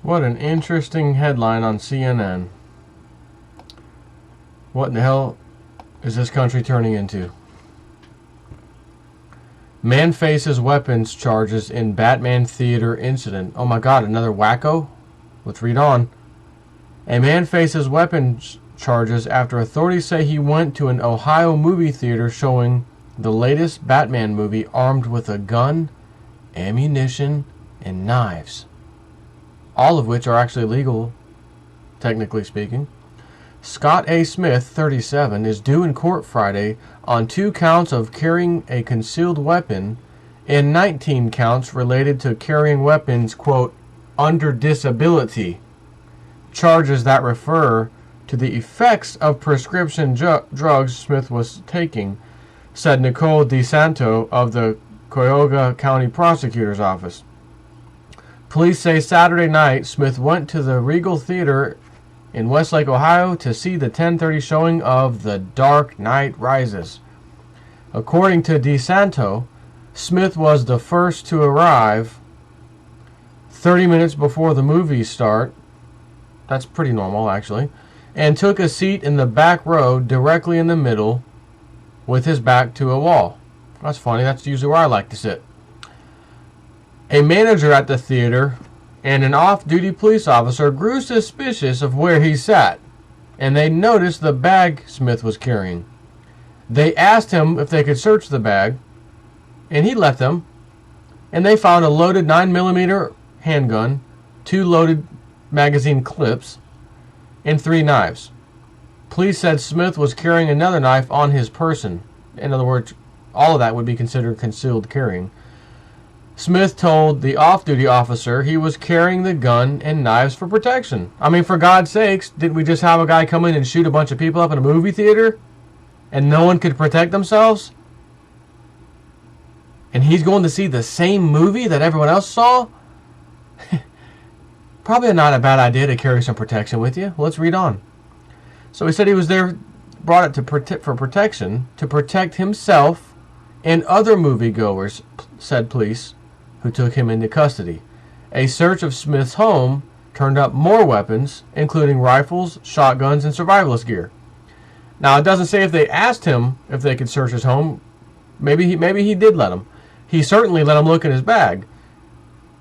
What an interesting headline on CNN. What in the hell is this country turning into? Man faces weapons charges in Batman theater incident. Oh my god, another wacko? Let's read on. A man faces weapons charges after authorities say he went to an Ohio movie theater showing the latest Batman movie armed with a gun, ammunition, and knives. All of which are actually legal, technically speaking. Scott A. Smith, 37, is due in court Friday on 2 counts of carrying a concealed weapon and 19 counts related to carrying weapons, quote, under disability. Charges that refer to the effects of prescription drugs Smith was taking, said Nicole DeSanto of the Cuyahoga County Prosecutor's Office. Police say Saturday night, Smith went to the Regal Theater in Westlake, Ohio to see the 10:30 showing of The Dark Knight Rises. According to DeSanto, Smith was the first to arrive 30 minutes before the movie start. That's pretty normal, actually. And took a seat in the back row directly in the middle with his back to a wall. That's funny. That's usually where I like to sit. A manager at the theater and an off-duty police officer grew suspicious of where he sat, and they noticed the bag Smith was carrying. They asked him if they could search the bag, and he let them, and they found a loaded 9mm handgun, 2 loaded magazine clips, and 3 knives. Police said Smith was carrying another knife on his person. In other words, all of that would be considered concealed carrying. Smith told the off-duty officer he was carrying the gun and knives for protection. I mean, for God's sakes, didn't we just have a guy come in and shoot a bunch of people up in a movie theater and no one could protect themselves? And he's going to see the same movie that everyone else saw? Probably not a bad idea to carry some protection with you. Let's read on. So he said he was there, brought it for protection, to protect himself and other moviegoers, said police, who took him into custody. A search of Smith's home turned up more weapons, including rifles, shotguns, and survivalist gear. Now, it doesn't say if they asked him if they could search his home. Maybe he did let them. He certainly let them look in his bag.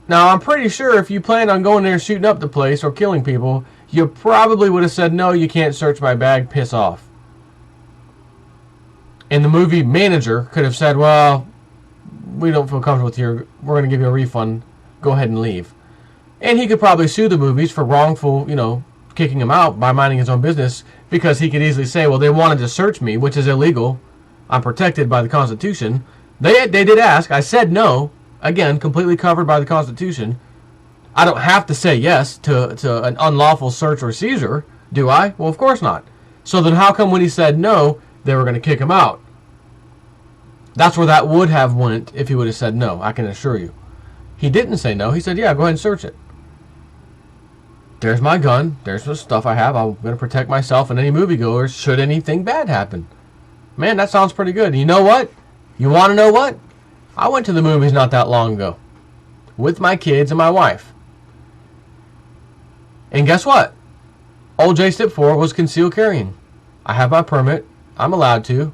Now, I'm pretty sure if you planned on going there shooting up the place or killing people, you probably would have said, no, you can't search my bag, piss off. And the movie manager could have said, well, we don't feel comfortable with you. We're going to give you a refund. Go ahead and leave. And he could probably sue the movies for wrongful, kicking him out by minding his own business, because he could easily say, well, they wanted to search me, which is illegal. I'm protected by the Constitution. They did ask. I said no. Again, completely covered by the Constitution. I don't have to say yes to an unlawful search or seizure, do I? Well, of course not. So then how come when he said no, they were going to kick him out? That's where that would have went if he would have said no, I can assure you. He didn't say no. He said, yeah, go ahead and search it. There's my gun. There's the stuff I have. I'm going to protect myself and any moviegoers should anything bad happen. Man, that sounds pretty good. You know what? You want to know what? I went to the movies not that long ago with my kids and my wife. And guess what? Old J Step 4 was concealed carrying. I have my permit. I'm allowed to.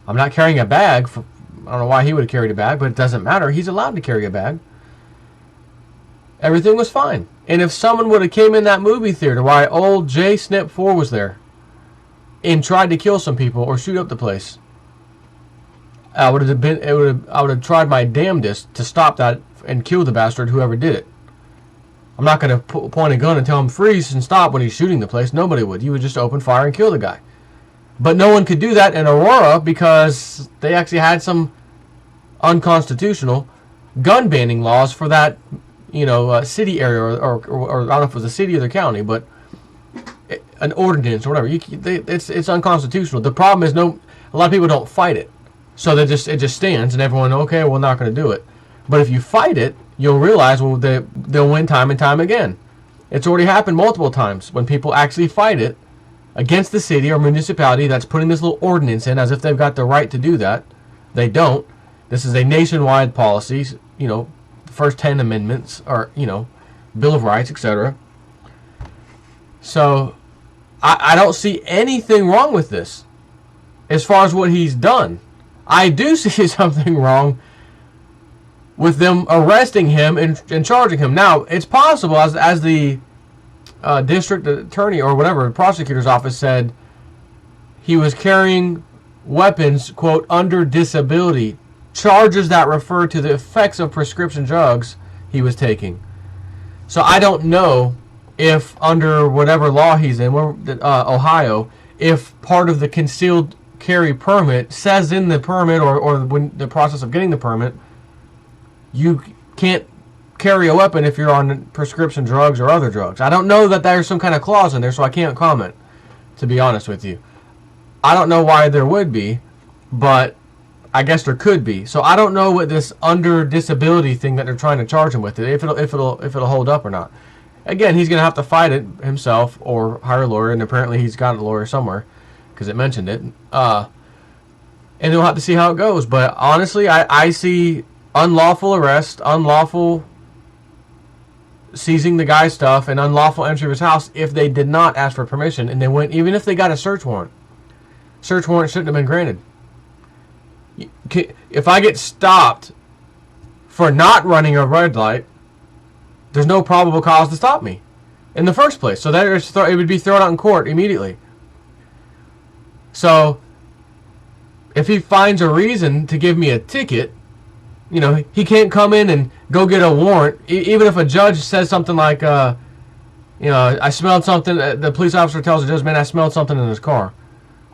I'm not carrying a bag. I don't know why he would have carried a bag, but it doesn't matter. He's allowed to carry a bag. Everything was fine. And if someone would have came in that movie theater while old J Snip 4 was there and tried to kill some people or shoot up the place, I would have tried my damnedest to stop that and kill the bastard, whoever did it. I'm not going to point a gun and tell him freeze and stop when he's shooting the place. Nobody would. You would just open fire and kill the guy. But no one could do that in Aurora because they actually had some unconstitutional gun banning laws for that, city area or I don't know if it was a city or the county, but an ordinance or whatever. It's unconstitutional. The problem is a lot of people don't fight it. So it just stands, and everyone, okay, we're not going to do it. But if you fight it, you'll realize, well, they'll win time and time again. It's already happened multiple times when people actually fight it against the city or municipality that's putting this little ordinance in as if they've got the right to do that. They don't. This is a nationwide policy. The first 10 amendments are, Bill of Rights, etc. So I don't see anything wrong with this as far as what he's done. I do see something wrong with them arresting him and charging him. Now, it's possible, as the district attorney or whatever, prosecutor's office said, he was carrying weapons, quote, under disability, charges that refer to the effects of prescription drugs he was taking. So I don't know if under whatever law he's in, Ohio, if part of the concealed carry permit says in the permit or when the process of getting the permit, you can't carry a weapon if you're on prescription drugs or other drugs. I don't know that there's some kind of clause in there, so I can't comment, to be honest with you. I don't know why there would be, but I guess there could be. So I don't know what this under disability thing that they're trying to charge him with, if it'll hold up or not. Again, he's going to have to fight it himself or hire a lawyer, and apparently he's got a lawyer somewhere because it mentioned it. And we'll have to see how it goes. But honestly, I see unlawful arrest, unlawful seizing the guy's stuff, and unlawful entry of his house if they did not ask for permission, and they went, even if they got a search warrant. Search warrant shouldn't have been granted. If I get stopped for not running a red light, there's no probable cause to stop me in the first place. So that it would be thrown out in court immediately. So if he finds a reason to give me a ticket, you know, he can't come in and go get a warrant. Even if a judge says something like, you know, I smelled something. The police officer tells the judge, man, I smelled something in his car.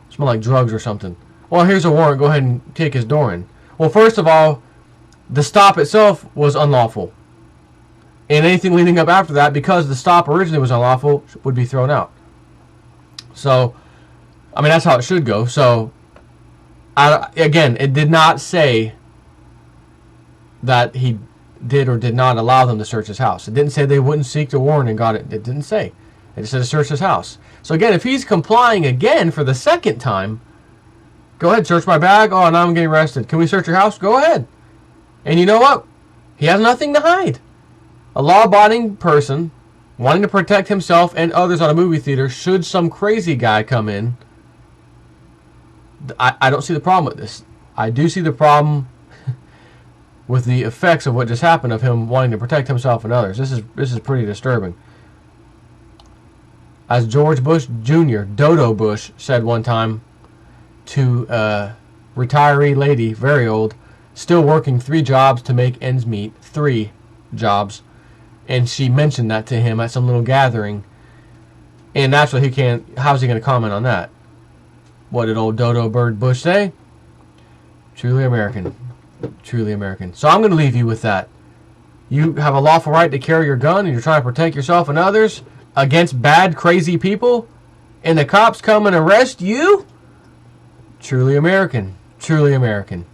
It smelled like drugs or something. Well, here's a warrant. Go ahead and kick his door in. Well, first of all, the stop itself was unlawful. And anything leading up after that, because the stop originally was unlawful, would be thrown out. So, I mean, that's how it should go. So, again, it did not say that he did or did not allow them to search his house. It didn't say they wouldn't seek the warrant and got it. It didn't say. It just said to search his house. So, again, if he's complying again for the second time, go ahead, search my bag. Oh, now I'm getting arrested. Can we search your house? Go ahead. And you know what? He has nothing to hide. A law-abiding person wanting to protect himself and others at a movie theater, should some crazy guy come in, I don't see the problem with this. I do see the problem with the effects of what just happened of him wanting to protect himself and others. This is pretty disturbing. As George Bush Jr., Dodo Bush, said one time to a retiree lady, very old, still working 3 jobs to make ends meet, 3 jobs. And she mentioned that to him at some little gathering. And naturally, how's he going to comment on that? What did old Dodo Bird Bush say? Truly American. Truly American. So I'm going to leave you with that. You have a lawful right to carry your gun, and you're trying to protect yourself and others against bad, crazy people, and the cops come and arrest you? Truly American. Truly American.